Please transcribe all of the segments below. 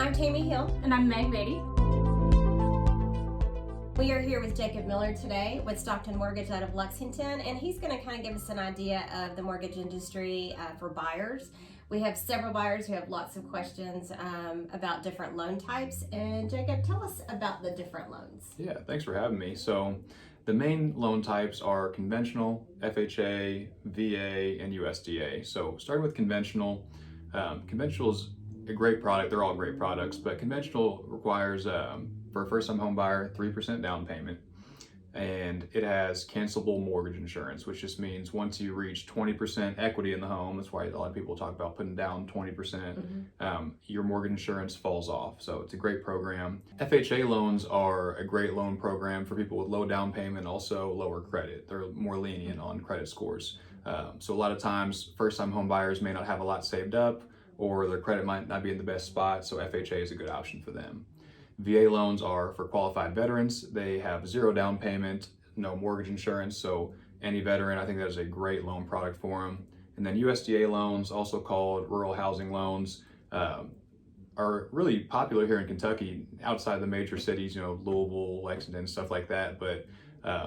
I'm Tammy Hill. And I'm Meg Beatty. We are here with Jacob Miller today with Stockton Mortgage out of Lexington, and he's going to kind of give us an idea of the mortgage industry for buyers. We have several buyers who have lots of questions about different loan types. And Jacob, tell us about the different loans. Yeah, thanks for having me. So the main loan types are conventional, FHA, VA, and USDA. So starting with conventional, conventional is a great product. They're all great products, but conventional requires, for a first-time home buyer, 3% down payment. And it has cancelable mortgage insurance, which just means once you reach 20% equity in the home, that's why a lot of people talk about putting down 20%, your mortgage insurance falls off. So it's a great program. FHA loans are a great loan program for people with low down payment, also lower credit. They're more lenient on credit scores. So a lot of times, first-time home buyers may not have a lot saved up, or their credit might not be in the best spot, so FHA is a good option for them. VA loans are for qualified veterans. They have zero down payment, no mortgage insurance, so any veteran, I think that is a great loan product for them. And then USDA loans, also called rural housing loans, are really popular here in Kentucky, outside the major cities, Louisville, Lexington, stuff like that. But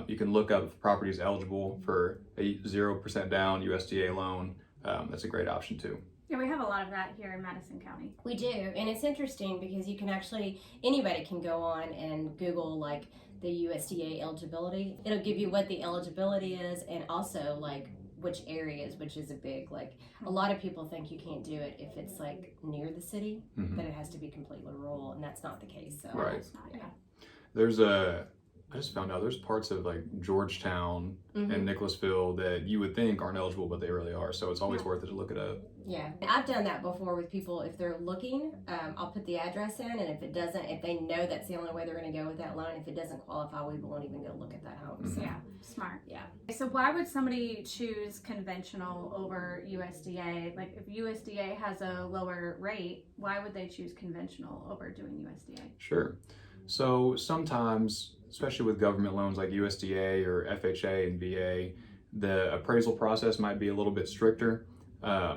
you can look up if properties eligible for a 0% down USDA loan. That's a great option too. Yeah, we have a lot of that here in Madison County. We do, and it's interesting because you can actually, anybody can go on and Google like the USDA eligibility. It'll give you what the eligibility is and also like which areas, which is a big, like a lot of people think you can't do it if it's like near the city, that it has to be completely rural, and that's not the case. So right. Yeah. I just found out there's parts of like Georgetown and Nicholasville that you would think aren't eligible, but they really are. So it's always worth it to look it up. Yeah, I've done that before with people. If they're looking, I'll put the address in, and if they know that's the only way they're going to go with that loan, if it doesn't qualify, we won't even go look at that home. So. Yeah, smart. Yeah. So why would somebody choose conventional over USDA? Like if USDA has a lower rate, why would they choose conventional over doing USDA? Sure. So sometimes, especially with government loans like USDA or FHA and VA, the appraisal process might be a little bit stricter.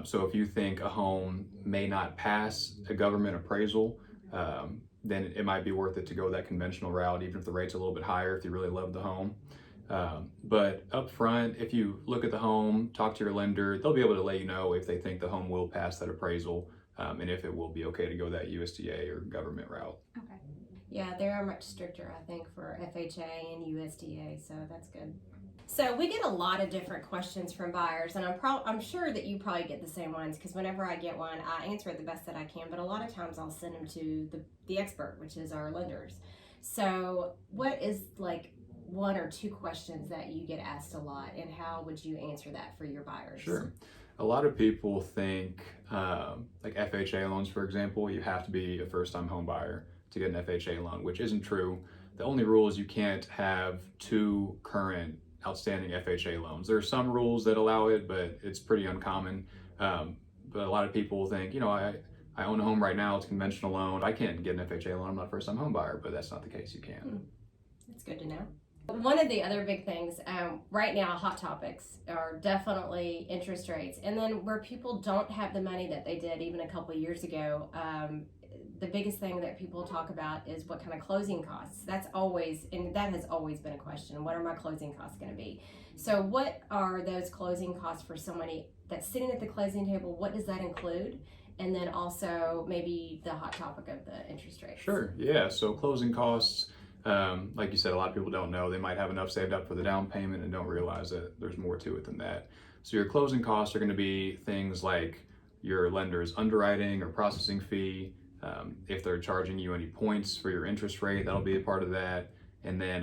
So if you think a home may not pass a government appraisal, then it might be worth it to go that conventional route, even if the rate's a little bit higher, if you really love the home. But up front, if you look at the home, talk to your lender, they'll be able to let you know if they think the home will pass that appraisal, and if it will be okay to go that USDA or government route. Okay. Yeah, they are much stricter, I think, for FHA and USDA, so that's good. So we get a lot of different questions from buyers, and I'm sure that you probably get the same ones, because whenever I get one, I answer it the best that I can, but a lot of times I'll send them to the expert, which is our lenders. So what is like one or two questions that you get asked a lot, and how would you answer that for your buyers? Sure. A lot of people think, like FHA loans, for example, you have to be a first-time home buyer to get an FHA loan, which isn't true. The only rule is you can't have two current outstanding FHA loans. There are some rules that allow it, but it's pretty uncommon. But a lot of people think, I own a home right now, it's a conventional loan. I can't get an FHA loan, I'm not a first-time home buyer, but that's not the case, you can. That's good to know. One of the other big things right now, hot topics are definitely interest rates. And then where people don't have the money that they did even a couple of years ago, the biggest thing that people talk about is what kind of closing costs. That has always been a question. What are my closing costs going to be? So what are those closing costs for somebody that's sitting at the closing table? What does that include? And then also maybe the hot topic of the interest rates. Sure, yeah. So closing costs, like you said, a lot of people don't know. They might have enough saved up for the down payment and don't realize that there's more to it than that. So your closing costs are going to be things like your lender's underwriting or processing fee. If they're charging you any points for your interest rate, that'll be a part of that. And then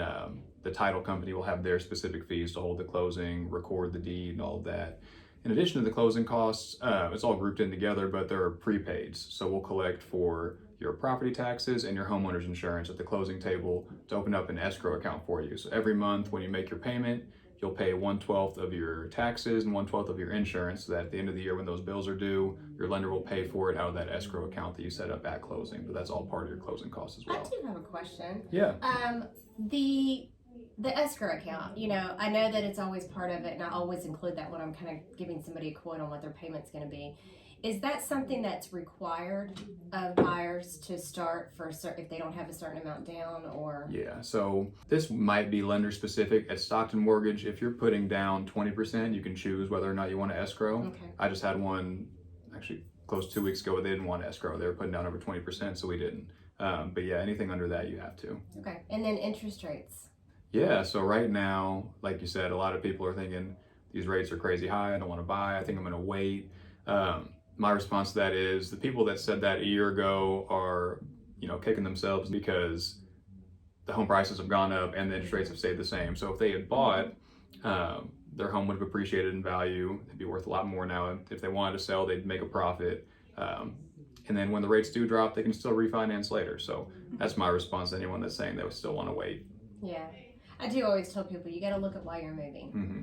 the title company will have their specific fees to hold the closing, record the deed, and all of that. In addition to the closing costs, it's all grouped in together, but there are prepaids. So we'll collect for your property taxes and your homeowner's insurance at the closing table to open up an escrow account for you. So every month when you make your payment, you'll pay 1/12 of your taxes and 1/12 of your insurance, so that at the end of the year when those bills are due, your lender will pay for it out of that escrow account that you set up at closing. But that's all part of your closing costs as well. I do have a question. Yeah. The escrow account, I know that it's always part of it, and I always include that when I'm kind of giving somebody a quote on what their payment's going to be. Is that something that's required of buyers to start for if they don't have a certain amount down, or? Yeah, so this might be lender specific. At Stockton Mortgage, if you're putting down 20%, you can choose whether or not you want to escrow. Okay. I just had one actually close 2 weeks ago where they didn't want to escrow. They were putting down over 20%, so we didn't. But yeah, anything under that you have to. Okay. And then interest rates. Yeah, so right now, like you said, a lot of people are thinking these rates are crazy high. I don't want to buy. I think I'm going to wait. My response to that is the people that said that a year ago are, kicking themselves because the home prices have gone up and the interest rates have stayed the same. So if they had bought, their home would have appreciated in value. It'd be worth a lot more now. If they wanted to sell, they'd make a profit. And then when the rates do drop, they can still refinance later. So that's my response to anyone that's saying they would still want to wait. Yeah. I do always tell people you got to look at why you're moving. Mm-hmm.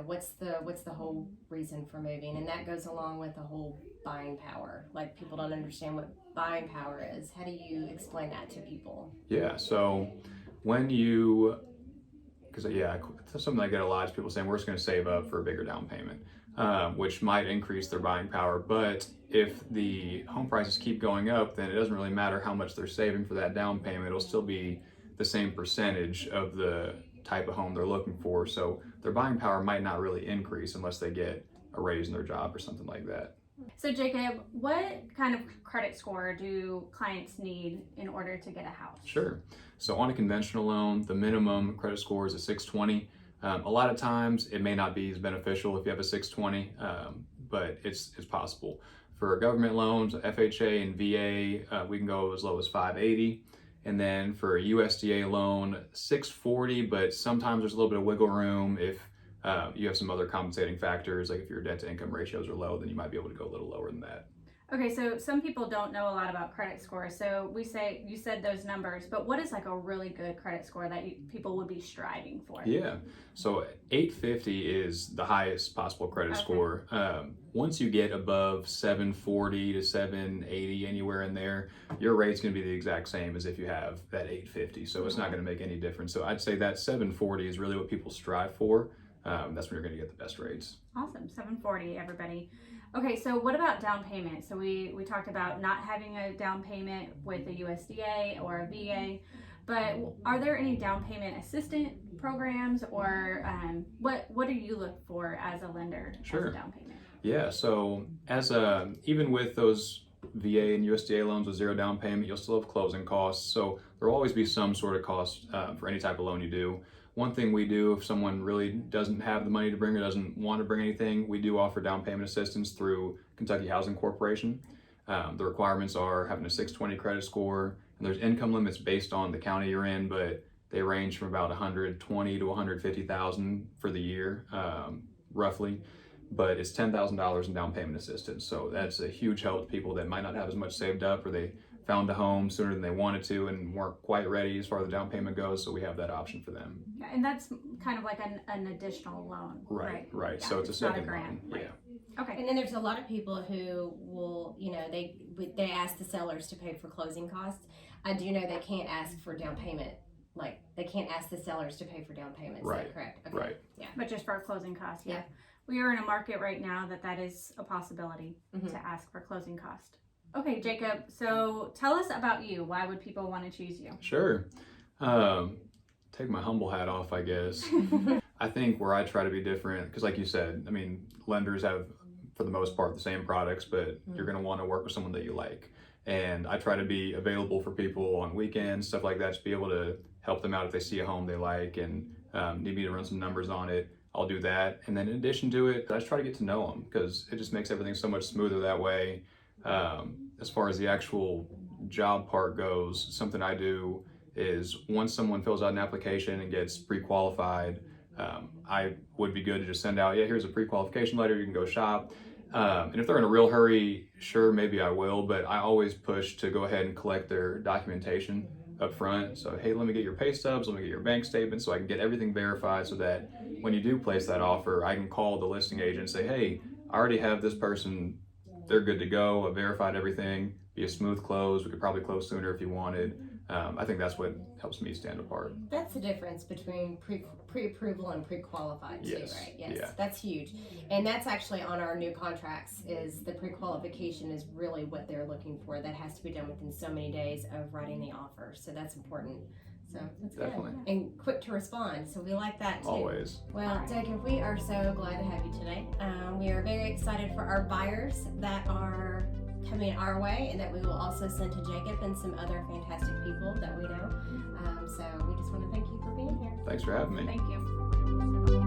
What's the whole reason for moving, and that goes along with the whole buying power. Like, people don't understand what buying power is. How do you explain that to people? Yeah, so when that's something I get a lot is people saying we're just going to save up for a bigger down payment, which might increase their buying power. But if the home prices keep going up, then it doesn't really matter how much they're saving for that down payment. It'll still be the same percentage of the type of home they're looking for. So their buying power might not really increase unless they get a raise in their job or something like that. So Jacob, what kind of credit score do clients need in order to get a house? Sure. So on a conventional loan, the minimum credit score is a 620. A lot of times it may not be as beneficial if you have a 620, but it's possible. For government loans, FHA and VA, we can go as low as 580. And then for a USDA loan, 640, but sometimes there's a little bit of wiggle room if you have some other compensating factors, like if your debt to income ratios are low, then you might be able to go a little lower than that. Okay, so some people don't know a lot about credit scores. So you said those numbers, but what is like a really good credit score that people would be striving for? Yeah, so 850 is the highest possible credit score. Once you get above 740 to 780, anywhere in there, your rate's going to be the exact same as if you have that 850. So it's not going to make any difference. So I'd say that 740 is really what people strive for. That's when you're going to get the best rates. Awesome, 740, everybody. Okay, so what about down payment? So we talked about not having a down payment with a USDA or a VA, but are there any down payment assistant programs, or what do you look for as a lender? Sure. As a down payment? Yeah, so even with those VA and USDA loans with zero down payment, you'll still have closing costs. So there will always be some sort of cost for any type of loan you do. One thing we do, if someone really doesn't have the money to bring or doesn't want to bring anything, we do offer down payment assistance through Kentucky Housing Corporation. The requirements are having a 620 credit score, and there's income limits based on the county you're in, but they range from about 120 to 150,000 for the year, roughly. But it's $10,000 in down payment assistance, so that's a huge help to people that might not have as much saved up, or they found a home sooner than they wanted to and weren't quite ready as far as the down payment goes, so we have that option for them. Yeah, and that's kind of like an additional loan. Right. Yeah, So it's a second loan. Right. Yeah. Okay. And then there's a lot of people who will, they ask the sellers to pay for closing costs. I do know they can't ask for down payment. Like, they can't ask the sellers to pay for down payment. Is that correct? Okay. Right. Yeah. But just for closing costs. Yeah. We are in a market right now that is a possibility to ask for closing cost. Okay, Jacob, so tell us about you. Why would people want to choose you? Sure. Take my humble hat off, I guess. I think where I try to be different, because like you said, lenders have, for the most part, the same products, but you're going to want to work with someone that you like. And I try to be available for people on weekends, stuff like that, to be able to help them out if they see a home they like and need me to run some numbers on it. I'll do that. And then in addition to it, I just try to get to know them, because it just makes everything so much smoother that way. As far as the actual job part goes, something I do is once someone fills out an application and gets pre-qualified, I would be good to just send out, here's a pre-qualification letter, you can go shop. And if they're in a real hurry, sure, maybe I will, but I always push to go ahead and collect their documentation up front. So, hey, let me get your pay stubs, let me get your bank statement, so I can get everything verified, so that when you do place that offer, I can call the listing agent and say, hey, I already have this person, they're good to go, I verified everything, be a smooth close, we could probably close sooner if you wanted. I think that's what helps me stand apart. That's the difference between pre-approval and pre-qualified too, Yes. right? Yes, Yeah. that's huge. And that's actually on our new contracts is the pre-qualification is really what they're looking for. That has to be done within so many days of writing the offer. So that's important. So that's Definitely. good. And quick to respond. So we like that too. Always. Well, Jacob, we are so glad to have you today. We are very excited for our buyers that are coming our way and that we will also send to Jacob and some other fantastic people that we know. So we just want to thank you for being here. Thanks for having me. Thank you.